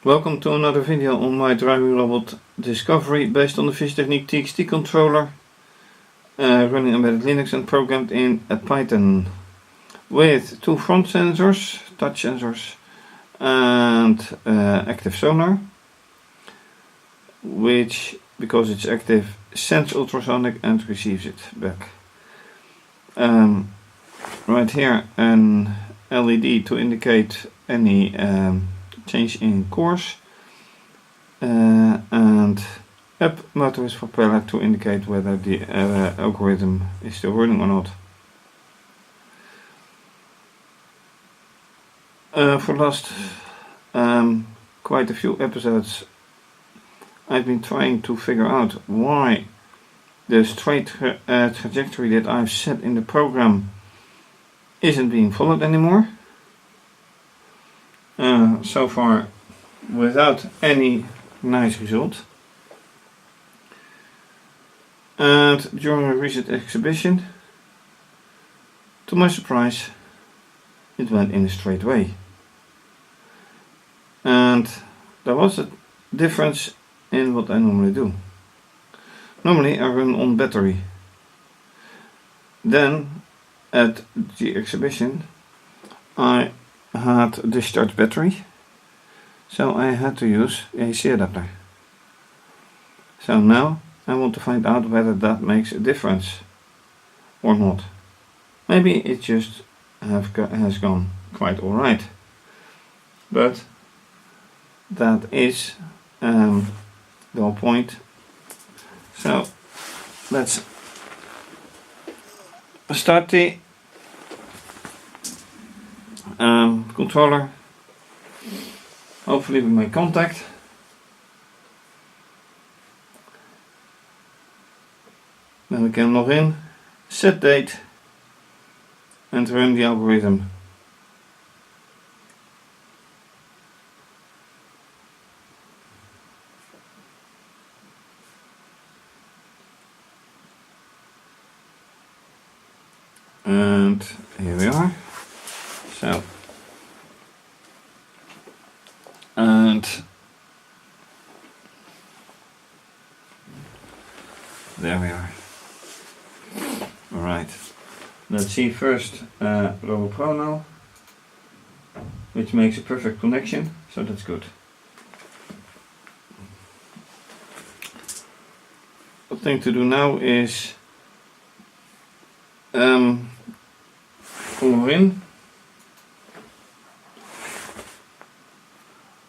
Welcome to another video on my driving robot Discovery based on the fischertechnik TXT controller running embedded Linux and programmed in Python with two front sensors, touch sensors and active sonar, which, because it's active, sends ultrasonic and receives it back. Right here an LED to indicate any change in course, and up motorist propeller to indicate whether the algorithm is still running or not. For the last quite a few episodes I've been trying to figure out why the straight trajectory that I've set in the program isn't being followed anymore. So far without any nice result. And during a recent exhibition, to my surprise, it went in a straight way. And there was a difference in what I normally do. Normally I run on battery. Then at the exhibition I had a discharged battery, so I had to use a AC adapter. So now I want to find out whether that makes a difference or not. Maybe it just has gone quite alright, but that is the whole point. So let's start the controller, hopefully with my contact. Then we can log in, set date and run the algorithm. And here we are. So, and there we are. Alright, let's see first ROBOPro now, which makes a perfect connection, so that's good. The thing to do now is log in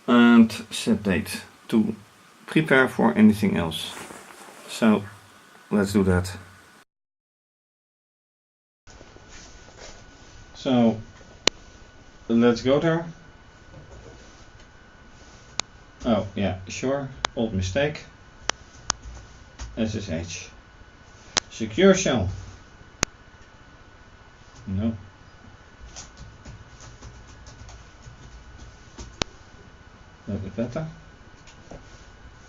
and set date to prepare for anything else. So let's do that. So let's go there. Oh yeah, sure, old mistake. SSH. Secure shell. No. A little bit better.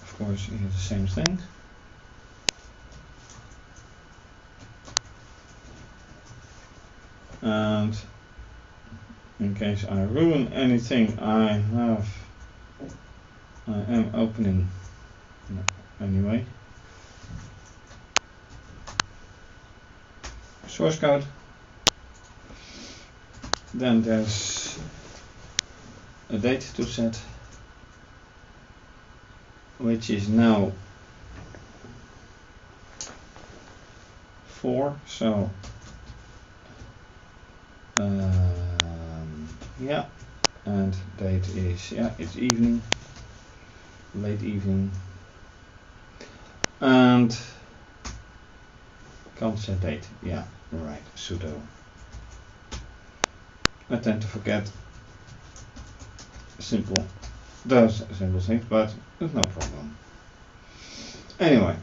Of course, you have the same thing. And in case I ruin anything, I am opening anyway. Source code. Then there's a date to set, which is now 4, so yeah, and date is, yeah, it's evening, late evening, and can't set date, yeah, right, sudo. I tend to forget those simple things, but there's no problem. Anyway,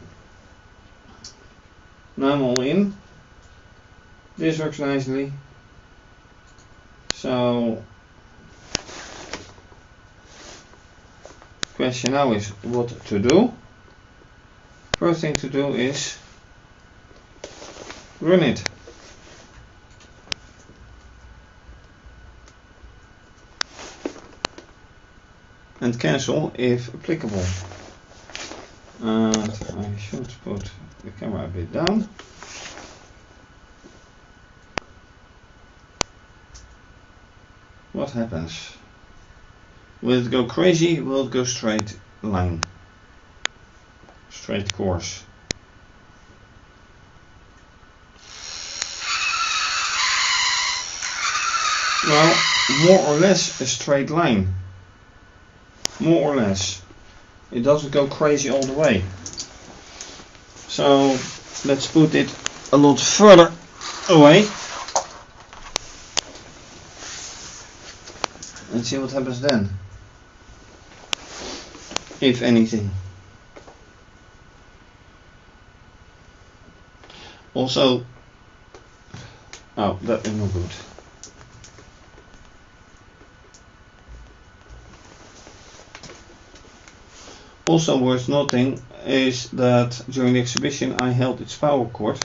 now I'm all in. This works nicely. So, question now is what to do. First thing to do is run it. and and cancel if applicable. And I should put the camera a bit down. What happens? Will it go crazy? Will it go straight line? Straight course? Well, more or less a straight line. More or less. It doesn't go crazy all the way. So let's put it a lot further away and see what happens then, if anything. Also, oh, that is not good. Also worth noting is that during the exhibition I held its power cord,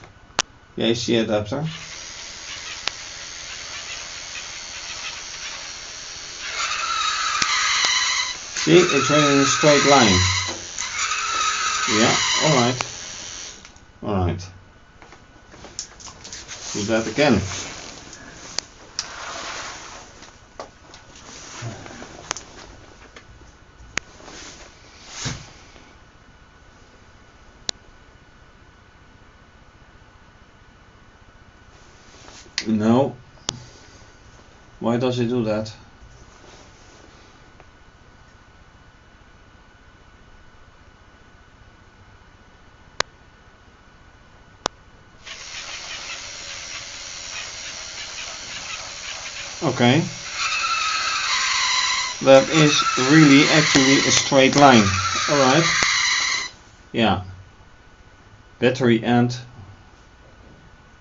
the AC adapter. See, it's running in a straight line. Yeah, alright. Alright. Do that again. No. Why does it do that? Okay. That is really actually a straight line. Alright. Yeah. Battery end.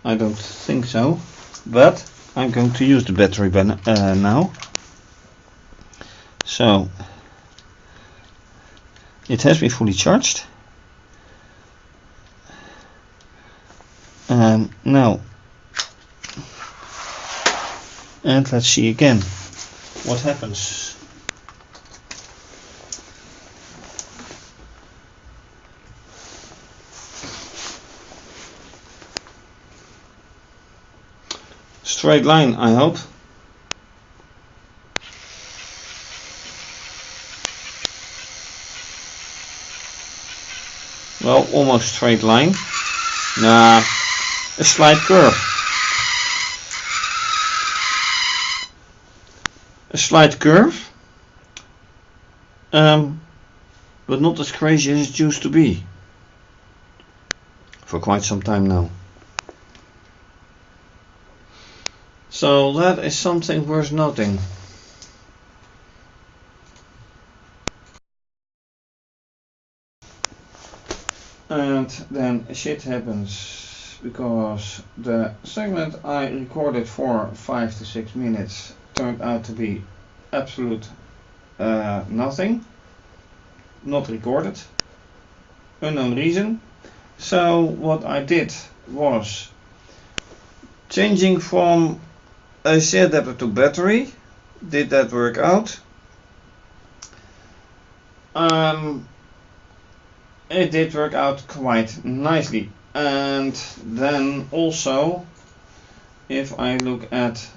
I don't think so. But I'm going to use the battery now. So it has been fully charged. Now, and let's see again what happens. Straight line, I hope. Well, almost straight line. Nah, a slight curve. A slight curve. But not as crazy as it used to be. For quite some time now. So that is something worth noting. And then shit happens because the segment I recorded for 5 to 6 minutes turned out to be absolute nothing. Not recorded. Unknown reason. So what I did was changing from AC adapter to battery. Did that work out? It did work out quite nicely. And then also, if I look at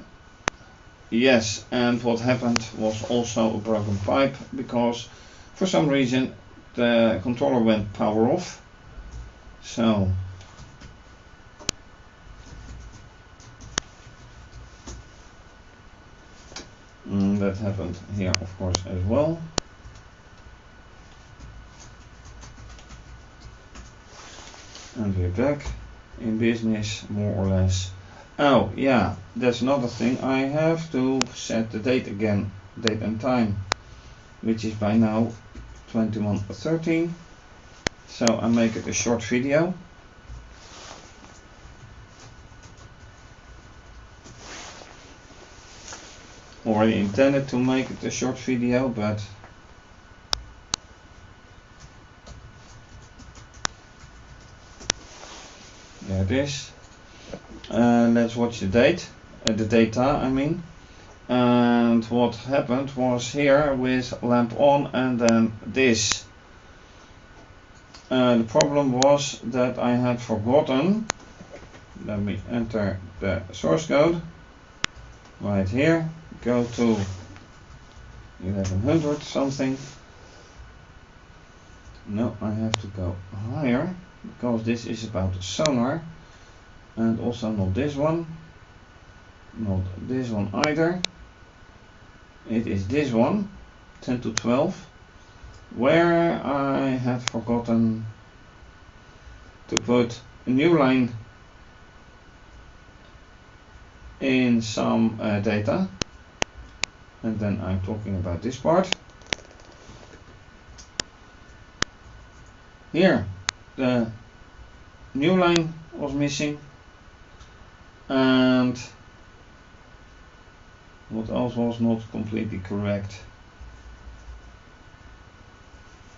yes, and what happened was also a broken pipe, because for some reason the controller went power off. So that happened here, of course, as well. And we're back in business, more or less. Oh yeah, that's another thing. I have to set the date again, date and time, which is by now 21:13. So I make it a short video. Already intended to make it a short video, but there it is. Let's watch the date, the data I mean, and what happened was here with lamp on and then this. The problem was that I had forgotten, let me enter the source code right here, go to 1100 something. No, I have to go higher because this is about the sonar, and also not this one, not this one either. It is this one, 10 to 12, where I had forgotten to put a new line in some data, and then I'm talking about this part. Here the new line was missing, and what else was not completely correct.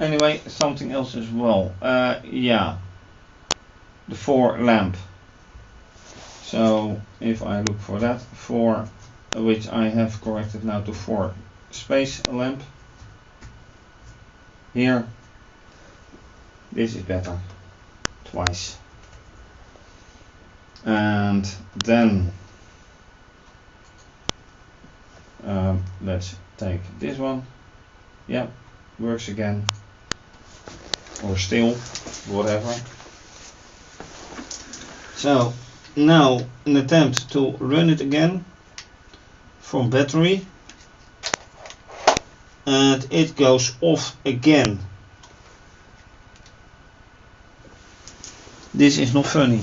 Anyway, something else as well. Yeah, the 4 lamp. So if I look for that, 4, which I have corrected now to 4 space lamp. Here, this is better, twice. And then let's take this one. Yeah, works again, or still, whatever. So now an attempt to run it again from battery, and it goes off again. This is not funny.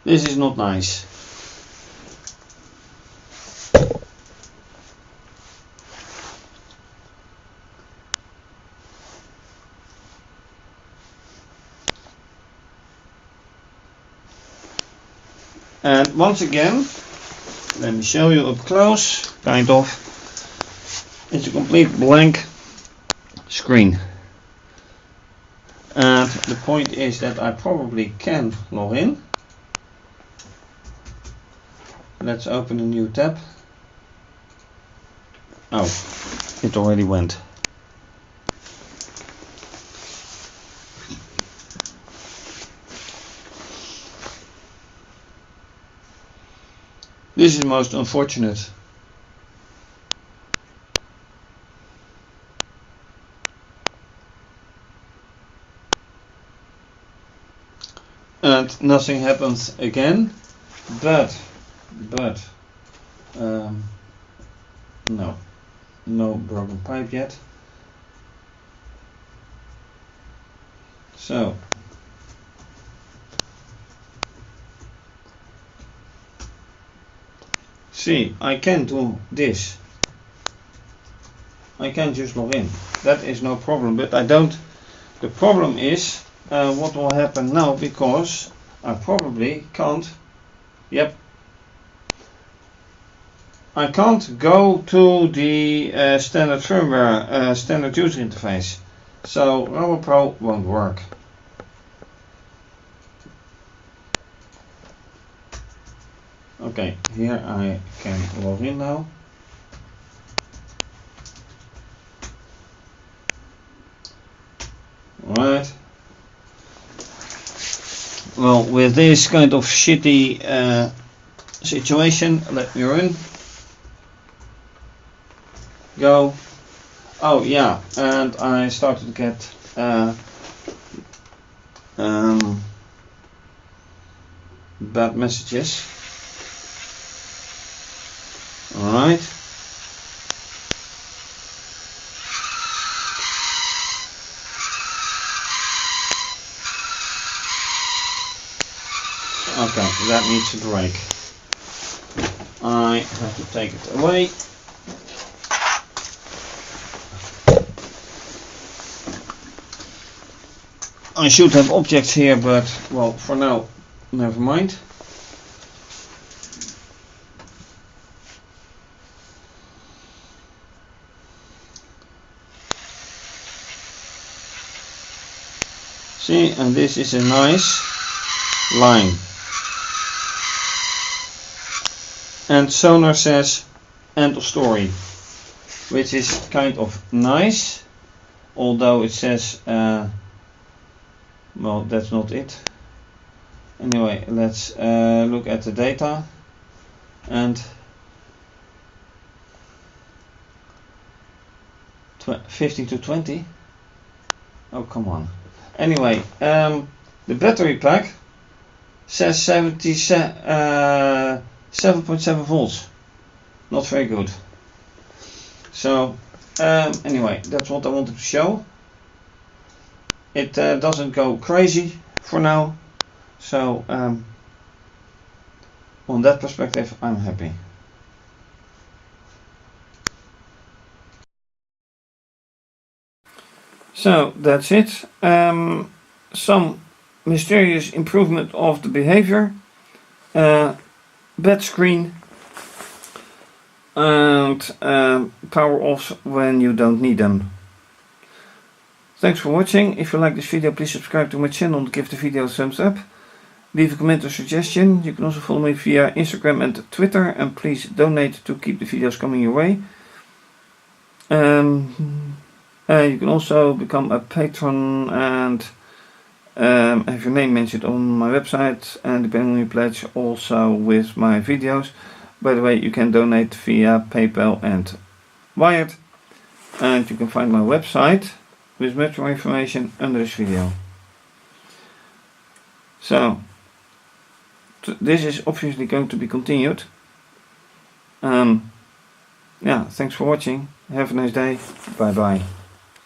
This is not nice. And once again, let me show you up close, kind of. It's a complete blank screen. And the point is that I probably can log in. Let's open a new tab. Oh, it already went. This is most unfortunate. And nothing happens again, but no broken pipe yet. So see, I can do this. I can just log in. That is no problem, but I don't. The problem is what will happen now, because I probably can't. Yep. I can't go to the standard firmware, standard user interface. So ROBOPro won't work. Okay, here I can log in now. Right. Well, with this kind of shitty situation, let me run. Go. Oh yeah, and I started to get bad messages. Alright. Okay, that needs a break. I have to take it away. I should have objects here, but well, for now, never mind. See, and this is a nice line. And sonar says end of story, which is kind of nice, although it says well, that's not it. Anyway, let's look at the data, and 15 to 20. Oh, come on. Anyway, the battery pack says 7.7 volts. Not very good. So anyway, that's what I wanted to show. It doesn't go crazy for now, so on that perspective I'm happy. So that's it. Some mysterious improvement of the behavior, bed screen, and power offs when you don't need them. Thanks for watching. If you like this video, please subscribe to my channel and give the video a thumbs up. Leave a comment or suggestion. You can also follow me via Instagram and Twitter, and please donate to keep the videos coming your way. You can also become a patron and have your name mentioned on my website, and depending on your pledge, also with my videos. By the way, you can donate via PayPal and Wired, and you can find my website with much more information under this video. So this is obviously going to be continued. Yeah, thanks for watching. Have a nice day. Bye bye.